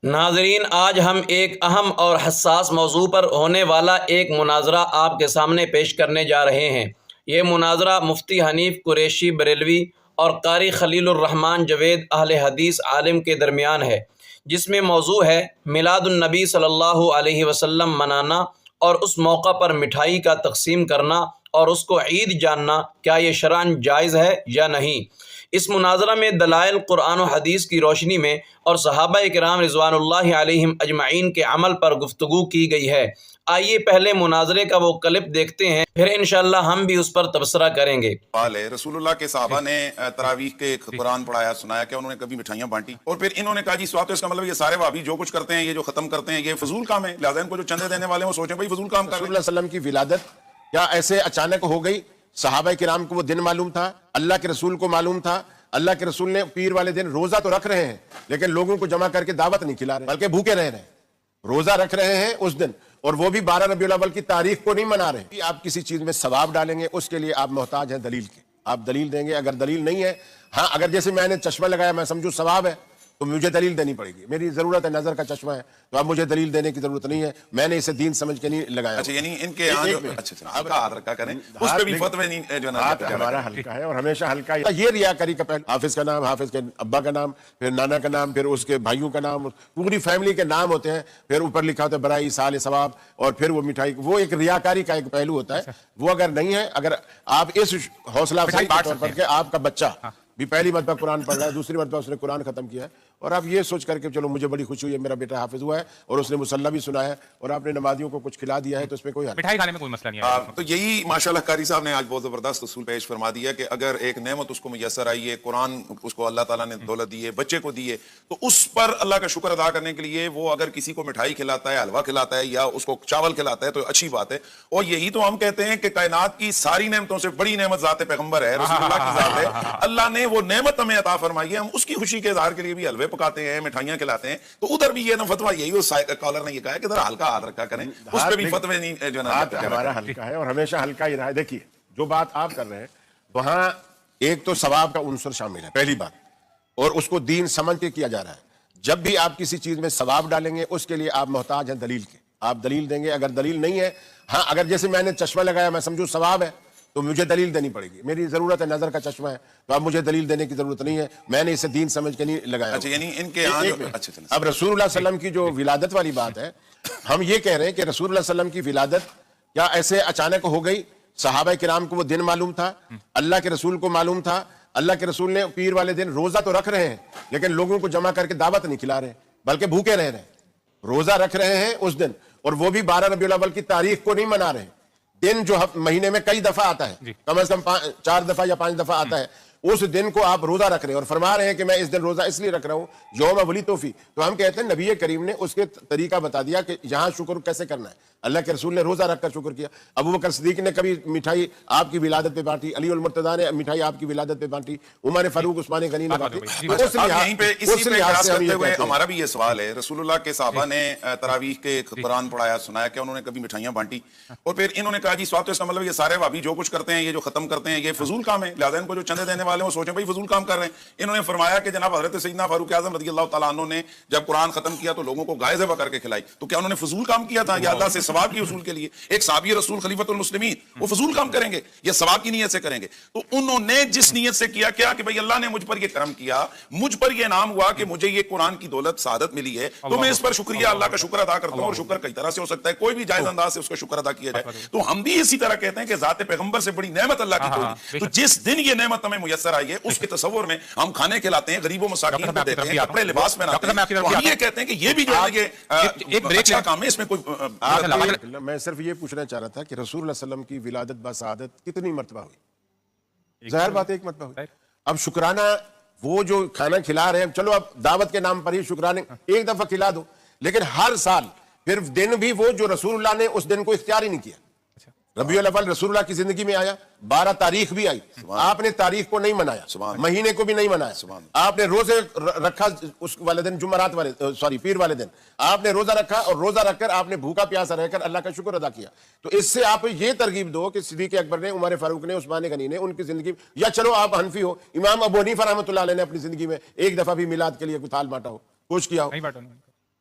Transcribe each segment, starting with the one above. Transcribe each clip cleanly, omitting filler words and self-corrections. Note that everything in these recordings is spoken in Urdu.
ناظرین، آج ہم ایک اہم اور حساس موضوع پر ہونے والا ایک مناظرہ آپ کے سامنے پیش کرنے جا رہے ہیں۔ یہ مناظرہ مفتی حنیف قریشی بریلوی اور قاری خلیل الرحمن جوید اہل حدیث عالم کے درمیان ہے، جس میں موضوع ہے میلاد النبی صلی اللہ علیہ وسلم منانا اور اس موقع پر مٹھائی کا تقسیم کرنا اور اس کو عید جاننا، کیا یہ شرعاً جائز ہے یا نہیں؟ اس مناظرہ میں دلائل قرآن و حدیث کی روشنی میں اور صحابہ کرام رضوان اللہ علیہم اجمعین کے عمل پر گفتگو کی گئی ہے۔ آئیے پہلے مناظرے کا وہ کلپ دیکھتے ہیں، پھر انشاءاللہ ہم بھی اس پر تبصرہ کریں گے۔ رسول اللہ کے صحابہ نے تراویح کے قرآن پڑھایا، سنایا کہ انہوں نے کبھی مٹھائیاں بانٹی، اور پھر انہوں نے کہا جی سواب، تو اس کا مطلب یہ سارے وہابی جو کچھ کرتے ہیں، یہ جو ختم کرتے ہیں، یہ فضول کام ہے، لہٰذا ان کو جو چندے دینے والے ہیں وہ سوچیں بھائی فضول کام کر رہے ہیں۔ رسول اللہ صلی اللہ علیہ وسلم کی ولادت کیا ایسے اچانک ہو گئی؟ صحابہ کرام کو وہ دن معلوم تھا، اللہ کے رسول کو معلوم تھا۔ اللہ کے رسول نے پیر والے دن روزہ تو رکھ رہے ہیں لیکن لوگوں کو جمع کر کے دعوت نہیں کھلا رہے، بلکہ بھوکے رہ رہے ہیں، روزہ رکھ رہے ہیں اس دن، اور وہ بھی 12 ربیع الاول کی تاریخ کو نہیں منا رہے۔ آپ کسی چیز میں ثواب ڈالیں گے، اس کے لیے آپ محتاج ہیں دلیل کے، آپ دلیل دیں گے۔ اگر دلیل نہیں ہے، ہاں اگر جیسے میں نے چشمہ لگایا میں سمجھوں ثواب ہے تو مجھے دلیل دینی پڑے گی، میری ضرورت ہے، نظر کا چشمہ ہے تو اب مجھے دلیل دینے کی ضرورت نہیں ہے، میں نے اسے دین سمجھ کے نہیں لگایا۔ اچھا، یعنی ان کے یہاں جو آپ ہاتھ رکھا کریں اس پہ بھی فتوے نہیں جو ہاتھ ہمارا ہلکا ہے اور ہمیشہ ہلکا ہے۔ یہ ریاکاری کا پہلو، حافظ کا نام، حافظ کے ابا کا نام، پھر نانا کا نام، پھر اس کے بھائیوں کا نام، پوری فیملی کے نام ہوتے ہیں، پھر اوپر لکھا ہوتا ہے برائی سال ثواب، اور پھر وہ مٹھائی، وہ ایک ریاکاری کا ایک پہلو ہوتا ہے۔ وہ اگر نہیں ہے، اگر آپ اس حوصلہ افزائی کے طور پر کہ آپ کا بچہ بھی پہلی مرتبہ قرآن پڑھ رہا ہے، دوسری مرتبہ اس نے قرآن ختم کیا ہے، اور آپ یہ سوچ کر کے چلو مجھے بڑی خوشی ہوئی ہے، میرا بیٹا حافظ ہوا ہے اور اس نے مصلی بھی سنا ہے، اور آپ نے نمازیوں کو کچھ کھلا دیا ہے، تو اس میں کوئی مٹھائی کھانے میں کوئی مسئلہ نہیں ہے۔ تو یہی ماشاءاللہ قاری صاحب نے آج بہت زبردست اصول پیش فرما دیا کہ اگر ایک نعمت اس کو میسر آئی ہے، قرآن اس کو اللہ تعالیٰ نے دولت دی ہے، بچے کو دی ہے، تو اس پر اللہ کا شکر ادا کرنے کے لیے وہ اگر کسی کو مٹھائی کھلاتا ہے، حلوہ کھلاتا ہے، یا اس کو چاول کھلاتا ہے تو اچھی بات ہے۔ اور یہی تو ہم کہتے ہیں کہ کائنات کی ساری نعمتوں سے بڑی نعمت ذات پیغمبر ہے، رسول اللہ کی ذات ہے۔ اللہ نے وہ نعمت ہمیں عطا فرمائی ہے، ہم اس کی خوشی کے اظہار کے لیے بھی حلوے پکاتے ہیں، مٹھائیاں کھلاتے ہیں۔ تو ادھر بھی یہ نا فتویٰ یہی، اس کالر نے یہ کہا ہے کہ ذرا ہلکا ہاتھ رکھا کریں، اس پہ بھی فتوے نہیں جو ہاتھ ہمارا ہلکا ہے اور ہمیشہ ہلکا ہی رہا ہے۔ دیکھیے جو بات آپ کر رہے ہیں وہاں ایک تو ثواب کا عنصر شامل ہے، پہلی بات، اور اس کو دین سمجھ کے کیا جا رہا ہے۔ جب بھی آپ کسی چیز میں ثواب ڈالیں گے اس کے لیے آپ محتاج ہیں دلیل کے، آپ دلیل دیں گے۔ اگر دلیل نہیں ہے، ہاں اگر جیسے میں نے چشمہ لگایا میں سمجھوں ثواب ہے تو مجھے دلیل دینی پڑے گی، میری ضرورت ہے، نظر کا چشمہ ہے تو اب مجھے دلیل دینے کی ضرورت نہیں ہے، میں نے اسے دین سمجھ کے نہیں لگایا۔ اچھا، یعنی ان کے یہاں اب رسول اللہ صلی اللہ علیہ وسلم کی جو ولادت والی بات ہے، ہم یہ کہہ رہے ہیں کہ رسول اللہ صلی اللہ علیہ وسلم کی ولادت کیا ایسے اچانک ہو گئی؟ صحابہ کرام کو وہ دن معلوم تھا، اللہ کے رسول کو معلوم تھا۔ اللہ کے رسول نے پیر والے دن روزہ تو رکھ رہے ہیں لیکن لوگوں کو جمع کر کے دعوت نہیں کھلا رہے، بلکہ بھوکے رہ رہے ہیں، روزہ رکھ رہے ہیں اس دن، اور وہ بھی 12 ربیع الاول کی تاریخ کو نہیں منا رہے۔ دن جو مہینے میں کئی دفعہ آتا ہے، کم از کم 4 دفعہ یا 5 دفعہ آتا ہے، اس دن کو آپ روزہ رکھ رہے ہیں اور فرما رہے ہیں کہ میں اس دن روزہ اس لیے رکھ رہا ہوں یوم ولیدت فیہ۔ تو ہم کہتے ہیں نبی کریم نے اس کے طریقہ بتا دیا کہ یہاں شکر کیسے کرنا ہے۔ اللہ کے رسول نے روزہ رکھ کر شکر کیا، ابوبکر صدیق نے کبھی مٹھائی آپ کی ولادت پہ بانٹی، علی المرتضیٰ نے مٹھائی آپ کی ولادت پہ بانٹی، عمر فاروق عثمان غنی نے بانٹی۔ یہیں پہ اسی پہ خاص کرتے ہوئے ہمارا بھی یہ سوال ہے، رسول اللہ کے صحابہ نے تراویح کے قرآن پڑھایا، سنایا کہ انہوں نے کبھی مٹھائیاں بانٹی، اور پھر انہوں نے کہا جی سواب، تو اس کا مطلب یہ سارے وہابی جو کچھ کرتے ہیں، یہ جو ختم کرتے ہیں، یہ فضول کام ہے، لہٰذا ان کو جو چندے دینے والے ہیں وہ سوچیں بھائی فضول کام کر رہے ہیں۔ انہوں نے فرمایا کہ جناب حضرت سیدنا فاروق اعظم رضی اللہ تعالیٰ عنہ نے جب قرآن ختم کیا تو لوگوں کو گائے ذبح کر کے کھلائی، تو کیا انہوں نے فضول کام کیا تھا یا اللہ سے ثواب کے حصول کے لیے؟ ایک صحابی رسول خلیفۃ المسلمین وہ فضول کام کریں گے یا ثواب کی نیت سے کریں گے؟ تو انہوں نے جس نیت سے کیا کہ بھئی اللہ نے مجھ پر یہ کرم کیا، مجھ پر یہ انعام ہوا کہ مجھے یہ قرآن کی دولت سعادت ملی ہے، تو میں اس پر شکریہ اللہ کا شکر ادا کرتا ہوں، اور شکر کئی طرح سے ہو سکتا ہے، کوئی بھی جائز انداز سے اس کا شکر ادا کیا جائے۔ تو ہم بھی اسی طرح کہتے ہیں کہ ذات پیغمبر سے بڑی نعمت اللہ کی کوئی، تو جس دن یہ نعمت ہمیں میسر آئی ہے اس کے تصور میں ہم کھانے کھلاتے ہیں، غریبوں مساکین کو دیتے ہیں، کپڑے لباس پہناتے ہیں، تو ہم یہ کہتے ہیں کہ یہ بھی جو ہے یہ اچھا کام ہے، اس میں کوئی۔ میں صرف یہ پوچھنا چاہ رہا تھا کہ رسول اللہ صلی اللہ علیہ وسلم کی ولادت بسعادت کتنی مرتبہ ہوئی؟ ظاہر بات ایک مرتبہ ہوئی۔ اب شکرانہ وہ جو کھانا کھلا رہے ہیں، چلو اب دعوت کے نام پر ہی شکرانے ایک دفعہ کھلا دو، لیکن ہر سال پھر دن بھی وہ جو رسول اللہ نے اس دن کو اختیار ہی نہیں کیا۔ ربیع الاول رسول اللہ کی زندگی میں آیا، 12 تاریخ بھی آئی، آپ نے تاریخ کو نہیں منایا، مہینے کو بھی نہیں منایا، آپ نے روزے رکھا اس والے دن، جمعرات والے پیر والے دن آپ نے روزہ رکھا، اور روزہ رکھ کر آپ نے بھوکا پیاسا رہ کر اللہ کا شکر ادا کیا۔ تو اس سے آپ یہ ترغیب دو کہ صدیق اکبر نے، عمر فاروق نے، عثمان غنی نے ان کی زندگی، یا چلو آپ حنفی ہو، امام ابو حنیفہ رحمۃ اللہ علیہ نے اپنی زندگی میں ایک دفعہ بھی میلاد کے لیے کوئی تھال بانٹا ہو، کچھ کیا ہو؟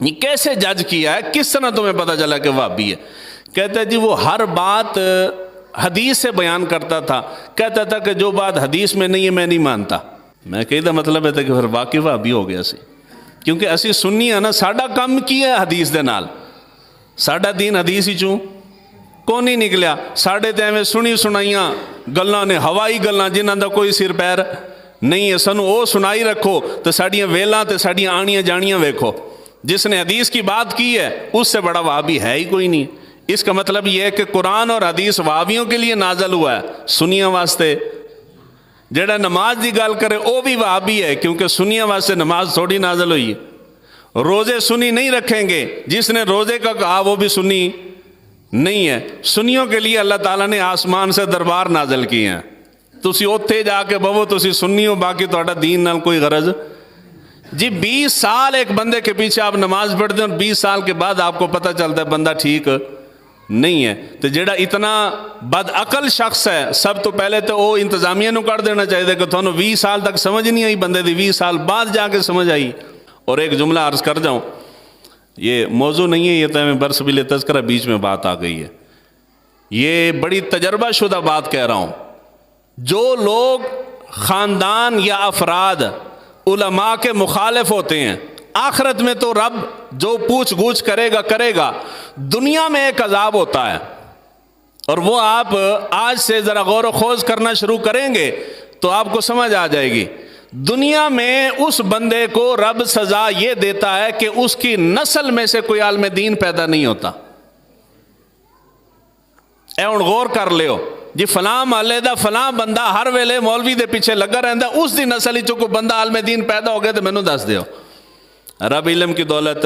یہ کیسے جج کیا ہے, کس طرح تمہیں پتہ چلا کہ وہابی ہے؟ کہتا ہے جی وہ ہر بات حدیث سے بیان کرتا تھا, کہتا تھا کہ جو بات حدیث میں نہیں ہے میں نہیں مانتا. میں کہتا مطلب ہے کہ پھر واقعی وہابی ہو گیا سی, کیونکہ اسی سنی ہے نا, ساڈا کم کی ہے حدیث دے نال, ساڈا دین حدیث ہی چوں کون نہیں نکلیا. ساڈے تے ایویں سنی سنائیاں گلاں نے, ہوائی گلاں جنہاں دا کوئی سر پیر نہیں ہے, سنو او سنائی رکھو تو ساڈیاں ویلاں تے ساڈیاں آنیاں جانیاں ویکھو. جس نے حدیث کی بات کی ہے اس سے بڑا وہابی ہے ہی کوئی نہیں. اس کا مطلب یہ ہے کہ قرآن اور حدیث وہابیوں کے لیے نازل ہوا ہے, سنیاں واسطے. جڑا نماز دی گل کرے وہ بھی وہابی ہے, کیونکہ سنیاں واسطے نماز تھوڑی نازل ہوئی ہے. روزے سنی نہیں رکھیں گے, جس نے روزے کا کہا وہ بھی سنی نہیں ہے. سنیوں کے لیے اللہ تعالیٰ نے آسمان سے دربار نازل کیے ہیں. تسی اوتھے جا کے بہو تسی سنی ہو, باقی تہاڈا دین نال کوئی غرض. جی 20 سال ایک بندے کے پیچھے آپ نماز پڑھتے ہیں اور 20 سال کے بعد آپ کو پتہ چلتا ہے بندہ ٹھیک نہیں ہے. تو جڑا اتنا بد عقل شخص ہے, سب تو پہلے تو وہ انتظامیہ نو کر دینا چاہیے کہ تھانوں 20 سال تک سمجھ نہیں آئی, بندے دی 20 سال بعد جا کے سمجھ آئی. اور ایک جملہ عرض کر جاؤں, یہ موضوع نہیں ہے, یہ تو میں برس بل تذکرہ بیچ میں بات آ گئی ہے, یہ بڑی تجربہ شدہ بات کہہ رہا ہوں. جو لوگ خاندان یا افراد علماء کے مخالف ہوتے ہیں, آخرت میں تو رب جو پوچھ گچھ کرے گا. دنیا میں ایک عذاب ہوتا ہے, اور وہ آپ آج سے ذرا غور و خوض کرنا شروع کریں گے تو آپ کو سمجھ آ جائے گی. دنیا میں اس بندے کو رب سزا یہ دیتا ہے کہ اس کی نسل میں سے کوئی عالم دین پیدا نہیں ہوتا. اے ہن غور کر لیو جی, فلاں محلے دا فلاں بندہ ہر ویلے مولوی دے پیچھے لگا رہندا, اس دی نسل ہی کوئی بندہ عالم دین پیدا ہو گیا تو مینوں دس دیو. رب علم کی دولت,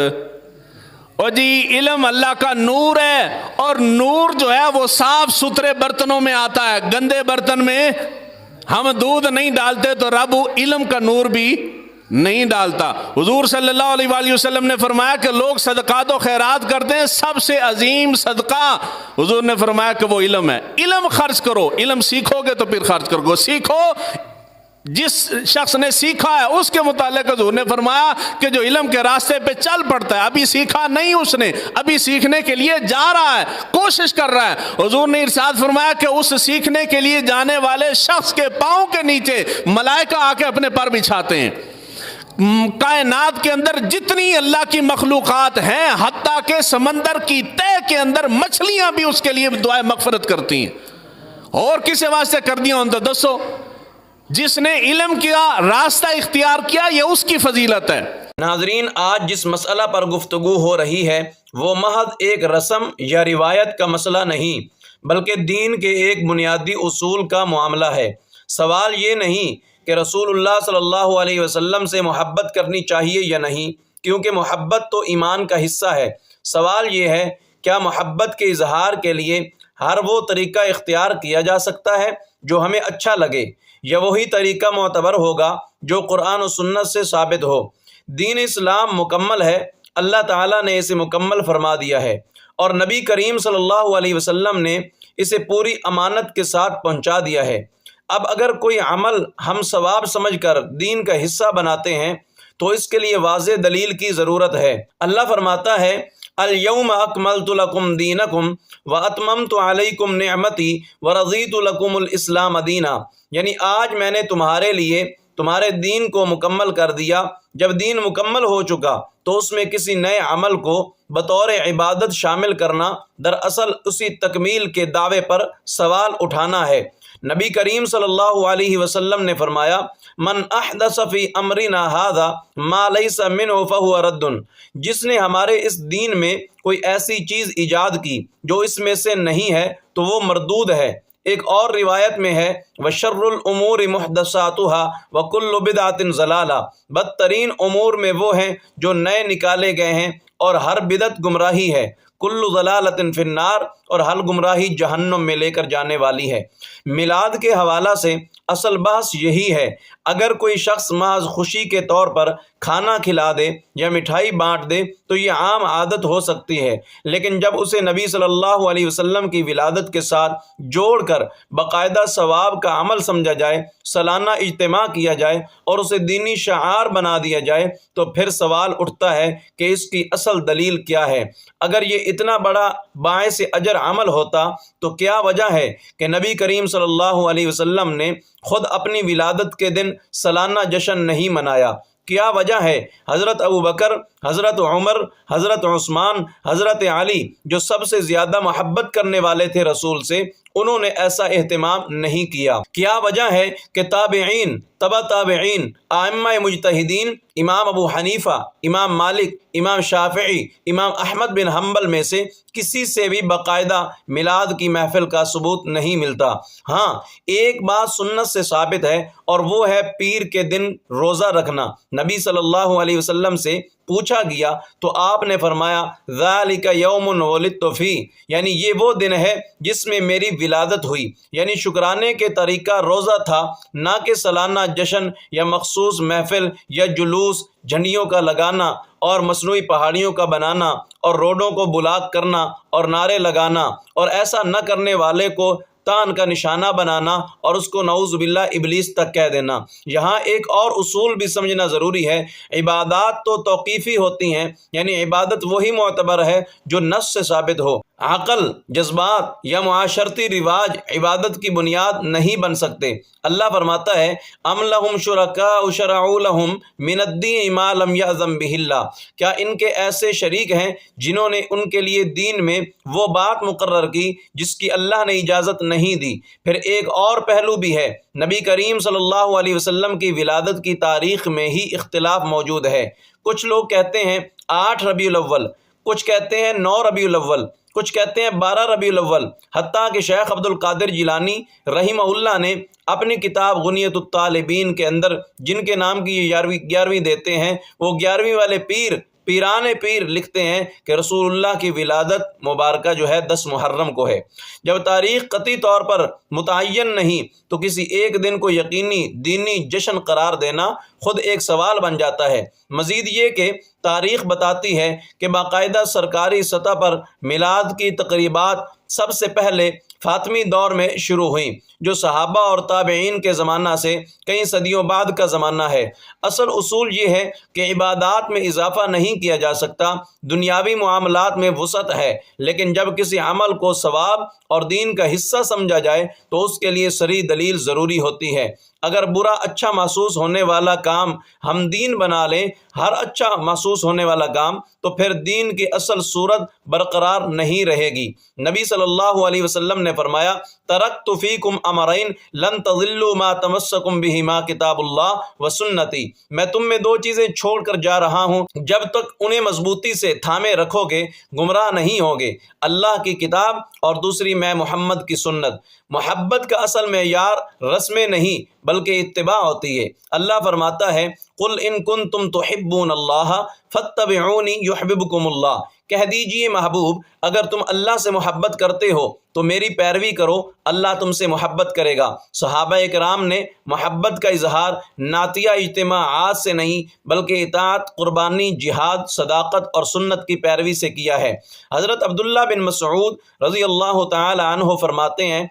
اور جی علم اللہ کا نور ہے, اور نور جو ہے وہ صاف ستھرے برتنوں میں آتا ہے. گندے برتن میں ہم دودھ نہیں ڈالتے تو رب علم کا نور بھی نہیں ڈالتا. حضور صلی اللہ علیہ وآلہ وسلم نے فرمایا کہ لوگ صدقات و خیرات کرتے ہیں, سب سے عظیم صدقہ حضور نے فرمایا کہ وہ علم ہے. علم خرچ کرو, علم سیکھو گے تو پھر خرچ کرو گے. سیکھو, جس شخص نے سیکھا ہے اس کے متعلق حضور نے فرمایا کہ جو علم کے راستے پہ چل پڑتا ہے, ابھی سیکھا نہیں اس نے, ابھی سیکھنے کے لیے جا رہا ہے, کوشش کر رہا ہے. حضور نے ارشاد فرمایا کہ اس سیکھنے کے لیے جانے والے شخص کے پاؤں کے نیچے ملائکہ آ کے اپنے پر بچھاتے ہیں. کائنات کے اندر جتنی اللہ کی مخلوقات ہیں, حتیٰ کہ سمندر کی تہہ کے اندر مچھلیاں بھی اس کے لیے دعائے مغفرت کرتی ہیں. اور کسی واسطے کر دیا ہوں تو دسو, جس نے علم کیا راستہ اختیار کیا, یہ اس کی فضیلت ہے. ناظرین, آج جس مسئلہ پر گفتگو ہو رہی ہے وہ محض ایک رسم یا روایت کا مسئلہ نہیں, بلکہ دین کے ایک بنیادی اصول کا معاملہ ہے. سوال یہ نہیں کہ رسول اللہ صلی اللہ علیہ وسلم سے محبت کرنی چاہیے یا نہیں, کیونکہ محبت تو ایمان کا حصہ ہے. سوال یہ ہے, کیا محبت کے اظہار کے لیے ہر وہ طریقہ اختیار کیا جا سکتا ہے جو ہمیں اچھا لگے, یا وہی طریقہ معتبر ہوگا جو قرآن و سنت سے ثابت ہو؟ دین اسلام مکمل ہے, اللہ تعالیٰ نے اسے مکمل فرما دیا ہے, اور نبی کریم صلی اللہ علیہ وسلم نے اسے پوری امانت کے ساتھ پہنچا دیا ہے. اب اگر کوئی عمل ہم ثواب سمجھ کر دین کا حصہ بناتے ہیں تو اس کے لیے واضح دلیل کی ضرورت ہے. اللہ فرماتا ہے, الیوم اکملت لکم دینکم واتممت علیکم نعمتی ورضیت لکم الاسلام دینا, یعنی آج میں نے تمہارے لیے تمہارے دین کو مکمل کر دیا. جب دین مکمل ہو چکا تو اس میں کسی نئے عمل کو بطور عبادت شامل کرنا دراصل اسی تکمیل کے دعوے پر سوال اٹھانا ہے. نبی کریم صلی اللہ علیہ وسلم نے فرمایا, من احدث فی امرنا ھذا ما لیس منہ فہو رد, جس نے ہمارے اس دین میں کوئی ایسی چیز ایجاد کی جو اس میں سے نہیں ہے تو وہ مردود ہے. ایک اور روایت میں ہے, وشر الامور محدثاتها وکل بدعۃ ضلالہ, بدترین امور میں وہ ہیں جو نئے نکالے گئے ہیں اور ہر بدعت گمراہی ہے. کل ضلالۃ فی النار, اور ہر گمراہی جہنم میں لے کر جانے والی ہے. میلاد کے حوالہ سے اصل بحث یہی ہے. اگر کوئی شخص محض خوشی کے طور پر کھانا کھلا دے یا مٹھائی بانٹ دے تو یہ عام عادت ہو سکتی ہے، لیکن جب اسے نبی صلی اللہ علیہ وسلم کی ولادت کے ساتھ جوڑ کر باقاعدہ ثواب کا عمل سمجھا جائے، سالانہ اجتماع کیا جائے اور اسے دینی شعار بنا دیا جائے تو پھر سوال اٹھتا ہے کہ اس کی اصل دلیل کیا ہے؟ اگر یہ اتنا بڑا باعث اجر عمل ہوتا تو کیا وجہ ہے کہ نبی کریم صلی اللہ علیہ وسلم نے خود اپنی ولادت کے دن سالانہ جشن نہیں منایا؟ کیا وجہ ہے حضرت ابوبکر، حضرت عمر، حضرت عثمان، حضرت علی جو سب سے زیادہ محبت کرنے والے تھے رسول سے، انہوں نے ایسا اہتمام نہیں کیا؟ کیا وجہ ہے کہ تابعین، تبع تابعین، ائمہ مجتہدین، امام ابو حنیفہ، امام مالک، امام شافعی، امام احمد بن حنبل میں سے کسی سے بھی باقاعدہ میلاد کی محفل کا ثبوت نہیں ملتا؟ ہاں، ایک بات سنت سے ثابت ہے اور وہ ہے پیر کے دن روزہ رکھنا۔ نبی صلی اللہ علیہ وسلم سے پوچھا گیا تو آپ نے فرمایا ذالک یوم ولدت فیہ، یعنی یہ وہ دن ہے جس میں میری ولادت ہوئی، یعنی شکرانے کے طریقہ روزہ تھا، نہ کہ سالانہ جشن یا مخصوص محفل یا جلوس، جھنڈیوں کا لگانا اور مصنوعی پہاڑیوں کا بنانا اور روڈوں کو بلاک کرنا اور نعرے لگانا اور ایسا نہ کرنے والے کو تان کا نشانہ بنانا اور اس کو نعوذ باللہ ابلیس تک کہہ دینا۔ یہاں ایک اور اصول بھی سمجھنا ضروری ہے، عبادات تو توقیفی ہوتی ہیں، یعنی عبادت وہی معتبر ہے جو نص سے ثابت ہو، عقل، جذبات یا معاشرتی رواج عبادت کی بنیاد نہیں بن سکتے۔ اللہ فرماتا ہے ام لہم شرکاء شرعوا لہم من الدین ما لم یأذن بہ اللہ، کیا ان کے ایسے شریک ہیں جنہوں نے ان کے لیے دین میں وہ بات مقرر کی جس کی اللہ نے اجازت نہیں دی؟ پھر ایک اور پہلو بھی ہے، نبی کریم صلی اللہ علیہ وسلم کی ولادت کی تاریخ میں ہی اختلاف موجود ہے۔ کچھ لوگ کہتے ہیں 8 ربیع الاول، کچھ کہتے ہیں 9 ربیع الاول، کچھ کہتے ہیں 12 ربیع الاول، حتیٰ کہ شیخ عبد القادر جیلانی رحمہ اللہ نے اپنی کتاب غنیۃ الطالبین کے اندر جن کے نام کی یہ 11ویں دیتے ہیں، وہ 11ویں والے پیران پیر لکھتے ہیں کہ رسول اللہ کی ولادت مبارکہ جو ہے 10 محرم کو ہے۔ جب تاریخ قطعی طور پر متعین نہیں تو کسی ایک دن کو یقینی دینی جشن قرار دینا خود ایک سوال بن جاتا ہے۔ مزید یہ کہ تاریخ بتاتی ہے کہ باقاعدہ سرکاری سطح پر میلاد کی تقریبات سب سے پہلے فاطمی دور میں شروع ہوئیں، جو صحابہ اور تابعین کے زمانہ سے کئی صدیوں بعد کا زمانہ ہے۔ اصل اصول یہ ہے کہ عبادات میں اضافہ نہیں کیا جا سکتا، دنیاوی معاملات میں وسعت ہے، لیکن جب کسی عمل کو ثواب اور دین کا حصہ سمجھا جائے تو اس کے لیے صریح دلیل ضروری ہوتی ہے۔ اگر برا اچھا محسوس ہونے والا کام ہم دین بنا لیں، ہر اچھا محسوس ہونے والا کام، تو پھر دین کی اصل صورت برقرار نہیں رہے گی۔ نبی صلی اللہ علیہ وسلم نے فرمایا ترکت فیکم امرین لن تضلوا ما تمسکم بہما کتاب اللہ و سنتی، میں تم میں 2 چیزیں چھوڑ کر جا رہا ہوں، جب تک انہیں مضبوطی سے تھامے رکھو گے گمراہ نہیں ہوگے، اللہ کی کتاب اور دوسری میں محمد کی سنت۔ محبت کا اصل معیار رسمیں نہیں بلکہ اتباع ہوتی ہے۔ اللہ فرماتا ہے قل ان کنتم تحبون اللہ فاتبعونی یحببکم اللہ، کہہ دیجئے محبوب اگر تم اللہ سے محبت کرتے ہو تو میری پیروی کرو، اللہ تم سے محبت کرے گا۔ صحابہ کرام نے محبت کا اظہار نعتیہ اجتماعات سے نہیں بلکہ اطاعت، قربانی، جہاد، صداقت اور سنت کی پیروی سے کیا ہے۔ حضرت عبداللہ بن مسعود رضی اللہ تعالی عنہ فرماتے ہیں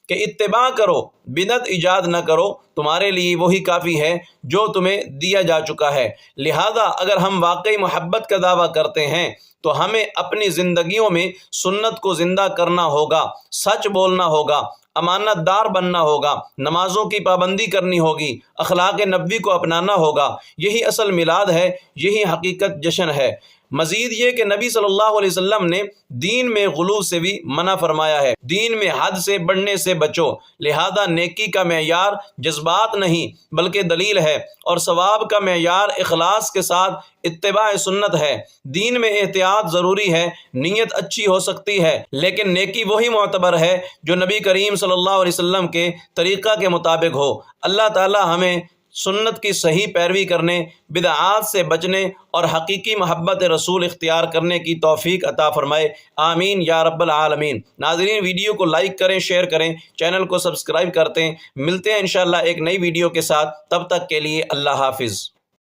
کہ اتباع کرو، بدعت ایجاد نہ کرو، تمہارے لیے وہی کافی ہے جو تمہیں دیا جا چکا ہے۔ لہذا اگر ہم واقعی محبت کا دعویٰ کرتے ہیں تو ہمیں اپنی زندگیوں میں سنت کو زندہ کرنا ہوگا، سچ بولنا ہوگا، امانت دار بننا ہوگا، نمازوں کی پابندی کرنی ہوگی، اخلاق نبوی کو اپنانا ہوگا۔ یہی اصل میلاد ہے، یہی حقیقت جشن ہے۔ مزید یہ کہ نبی صلی اللہ علیہ وسلم نے دین میں غلو سے بھی منع فرمایا ہے، دین میں حد سے بڑھنے سے بچو۔ لہذا نیکی کا معیار جذبات نہیں بلکہ دلیل ہے، اور ثواب کا معیار اخلاص کے ساتھ اتباع سنت ہے۔ دین میں احتیاط ضروری ہے، نیت اچھی ہو سکتی ہے لیکن نیکی وہی معتبر ہے جو نبی کریم صلی اللہ علیہ وسلم کے طریقہ کے مطابق ہو۔ اللہ تعالی ہمیں سنت کی صحیح پیروی کرنے، بدعات سے بچنے اور حقیقی محبت رسول اختیار کرنے کی توفیق عطا فرمائے، آمین یا رب العالمین۔ ناظرین، ویڈیو کو لائک کریں، شیئر کریں، چینل کو سبسکرائب کرتے ہیں۔ ملتے ہیں انشاءاللہ ایک نئی ویڈیو کے ساتھ، تب تک کے لیے اللہ حافظ۔